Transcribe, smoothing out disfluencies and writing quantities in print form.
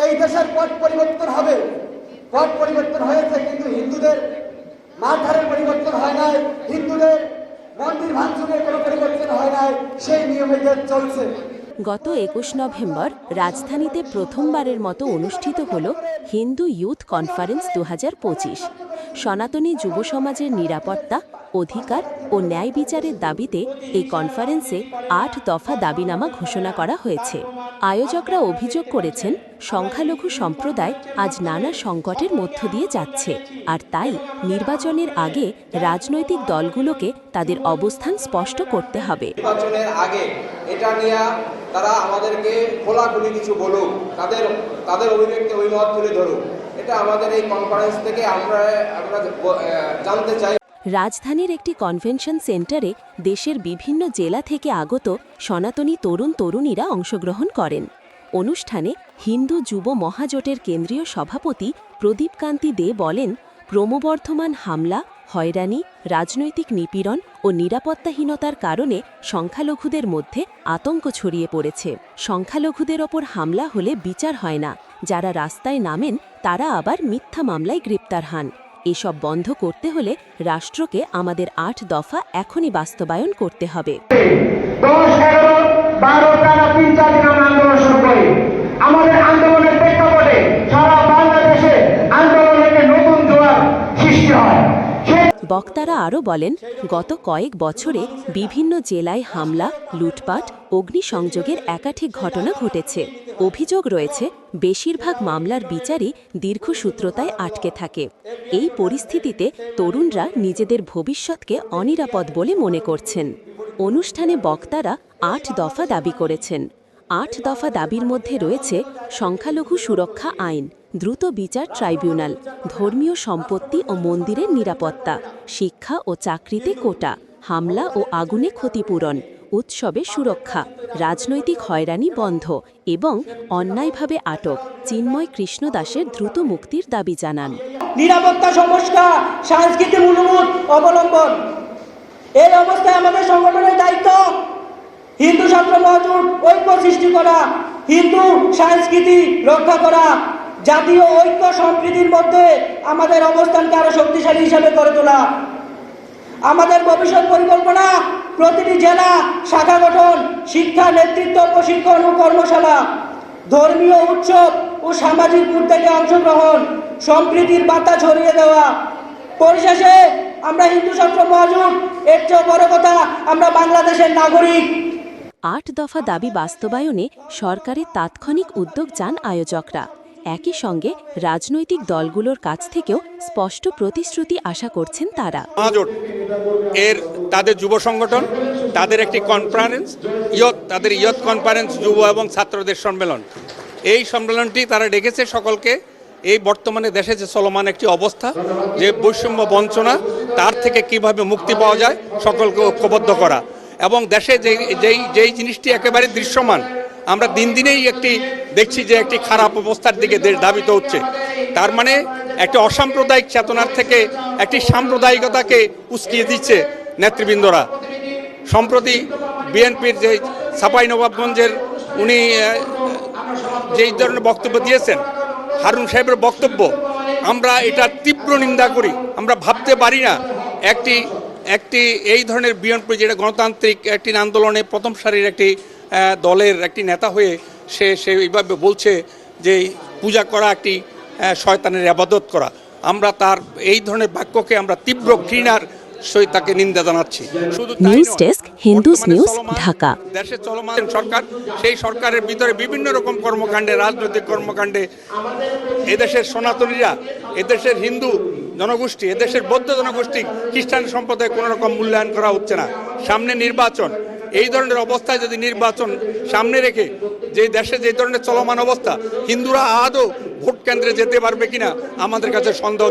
এই দেশের পট পরিবর্তন হবে। পট পরিবর্তন হয়েছে, কিন্তু হিন্দুদের মারধারের পরিবর্তন হয় নাই, হিন্দুদের মন্দির ভাঙচুরের কোনো পরিবর্তন হয় নাই, সেই নিয়মে দেশ চলছে। গত ২১ নভেম্বর রাজধানীতে প্রথমবারের মতো অনুষ্ঠিত হল হিন্দু ইউথ কনফারেন্স ২০২৫। সনাতনী যুব সমাজের নিরাপত্তা, অধিকার ও ন্যায় বিচারের দাবিতে এই কনফারেন্সে ৮ দফা দাবিনামা ঘোষণা করা হয়েছে। আয়োজকরা অভিযোগ করেছেন, সংখ্যালঘু সম্প্রদায় আজ নানা সংকটের মধ্য দিয়ে যাচ্ছে, আর তাই নির্বাচনের আগে রাজনৈতিক দলগুলোকে তাদের অবস্থান স্পষ্ট করতে হবে। নির্বাচনের আগে এটা নিয়ে তারা আমাদেরকে খোলাখুলি কিছু বলুক, তাদের অভিব্যক্তি অভিমত তুলে ধরুক। এটা আমাদের এই কনফারেন্স থেকে আমরা জানতে চাই। রাজধানীর একটি কনভেনশন সেন্টারে দেশের বিভিন্ন জেলা থেকে আগত সনাতনী তরুণ তরুণীরা অংশগ্রহণ করেন। অনুষ্ঠানে হিন্দু যুব মহাজোটের কেন্দ্রীয় সভাপতি প্রদীপ কান্তি দে বলেন, ক্রমবর্ধমান হামলা, হয়রানি, রাজনৈতিক নিপীড়ন ও নিরাপত্তাহীনতার কারণে সংখ্যালঘুদের মধ্যে আতঙ্ক ছড়িয়ে পড়েছে। সংখ্যালঘুদের ওপর হামলা হলে বিচার হয় না, যারা রাস্তায় নামেন তারা আবার মিথ্যা মামলায় গ্রেপ্তার হন। এসব বন্ধ করতে হলে রাষ্ট্রকে আমাদের ৮ দফা এখনই বাস্তবায়ন করতে হবে। ১০, ১১, ১২ টানা ৩-৪ দিন আমরা আন্দোলন শুরু করি। আমাদের আন্দোলনের প্রেক্ষাপটে সারা বাংলাদেশে আন্দোলনের নতুন জোয়ার সৃষ্টি হয়। বক্তারা আরও বলেন, গত কয়েক বছরে বিভিন্ন জেলায় হামলা, লুটপাট, অগ্নিসংযোগের একাধিক ঘটনা ঘটেছে। অভিযোগ রয়েছে, বেশিরভাগ মামলার বিচারই দীর্ঘসূত্রতায় আটকে থাকে। এই পরিস্থিতিতে তরুণরা নিজেদের ভবিষ্যৎকে অনিরাপদ বলে মনে করছেন। অনুষ্ঠানে বক্তারা ৮ দফা দাবি করেছেন। ৮ দফা দাবির মধ্যে রয়েছে সংখ্যালঘু সুরক্ষা আইন, দ্রুত বিচার ট্রাইব্যুনাল, ধর্মীয় সম্পত্তি ও মন্দিরের নিরাপত্তা, শিক্ষা ও চাকরিতে কোটা, হামলা ও আগুনে ক্ষতিপূরণ, উৎসবে সুরক্ষা, রাজনৈতিক হয়রানি বন্ধ এবং অন্যায়ভাবে আটক চিন্ময় কৃষ্ণ দাসের দ্রুত মুক্তির দাবি জানান। নিরাপত্তা সংস্কার, সাংস্কৃতিক মূল্যবোধ অবলম্বন। এই অবস্থায় আমাদের সংগঠনের দায়িত্ব হিন্দু ছাত্র মহাজোট ঐক্য সৃষ্টি করা, হিন্দু সংস্কৃতি রক্ষা করা, জাতীয় ঐক্য সম্প্রীতির মধ্যে আমাদের অবস্থানকে আরো শক্তিশালী হিসাবে গড়ে তোলা। আমাদের ভবিষ্যৎ পরিকল্পনা প্রতিটি জেলা শাখা গঠন, শিক্ষা নেতৃত্ব প্রশিক্ষণ ও কর্মশালা, ধর্মীয় উৎসব ও সামাজিক উদ্যোগে অংশগ্রহণ, সম্প্রীতির বার্তা ছড়িয়ে দেওয়া। পরিশেষে আমরা হিন্দু ছাত্র মহাজোট, এর চেয়ে বড় কথা আমরা বাংলাদেশের নাগরিক। ৮ দফা দাবি বাস্তবায়নে সরকারের তাৎক্ষণিক উদ্যোগ চান আয়োজকরা। একই সঙ্গে রাজনৈতিক দলগুলোর কাছ থেকেও স্পষ্ট প্রতিশ্রুতি আশা করছেন তারা। মহাজোট এর তাদের যুব সংগঠন, তাদের একটি কনফারেন্স, তাদের ইয়ত কনফারেন্স, যুব এবং ছাত্রদের সম্মেলন। এই সম্মেলনটি তারা ডেকেছে সকলকে এই বর্তমানে দেশে যে চলমান একটি অবস্থা, যে বৈষম্য বঞ্চনা, তার থেকে কিভাবে মুক্তি পাওয়া যায় সকলকে ঐক্যবদ্ধ করা, এবং দেশে যেই জিনিসটি একেবারে দৃশ্যমান, আমরা দিন দিনেই দেখছি যে একটি খারাপ অবস্থার দিকে দেশ ধাবিত হচ্ছে। তার মানে একটা অসাম্প্রদায়িক চেতনার থেকে একটি সাম্প্রদায়িকতাকে উস্কিয়ে দিচ্ছে নেতৃবৃন্দরা। সম্প্রতি বিএনপির যে চাঁপাইনবাবগঞ্জের উনি যেই ধরনের বক্তব্য দিয়েছেন, হারুন সাহেবের বক্তব্য, আমরা এটা তীব্র নিন্দা করি। আমরা ভাবতে পারি না একটি এই ধরনের বিএনপি, যেটা গণতান্ত্রিক একটি আন্দোলনে প্রথম সারির একটি দলের একটি নেতা হয়ে সে এইভাবে বলছে যে পূজা করা একটি শয়তানের ইবাদত করা। আমরা তার এই ধরনের বাক্যকে আমরা তীব্র ঘৃণার সহিত তাকে নিন্দা জানাচ্ছি। শুধু news desk, Hindus news, Dhaka. দেশে চলমান সরকার, সেই সরকারের ভিতরে বিভিন্ন রকম কর্মকাণ্ডে, রাজনৈতিক কর্মকাণ্ডে এদেশের সনাতনীরা, এদেশের হিন্দু জনগোষ্ঠী, এদেশের বৌদ্ধ জনগোষ্ঠী, খ্রিস্টান সম্প্রদায় কোনো রকম মূল্যায়ন করা হচ্ছে না। সামনে নির্বাচন, এই ধরনের অবস্থায় যদি নির্বাচন সামনে রেখে যে দেশে যে ধরনের চলমান অবস্থা, হিন্দুরা আদৌ ভোট কেন্দ্রে যেতে পারবে কিনা আমাদের কাছে সন্দেহ।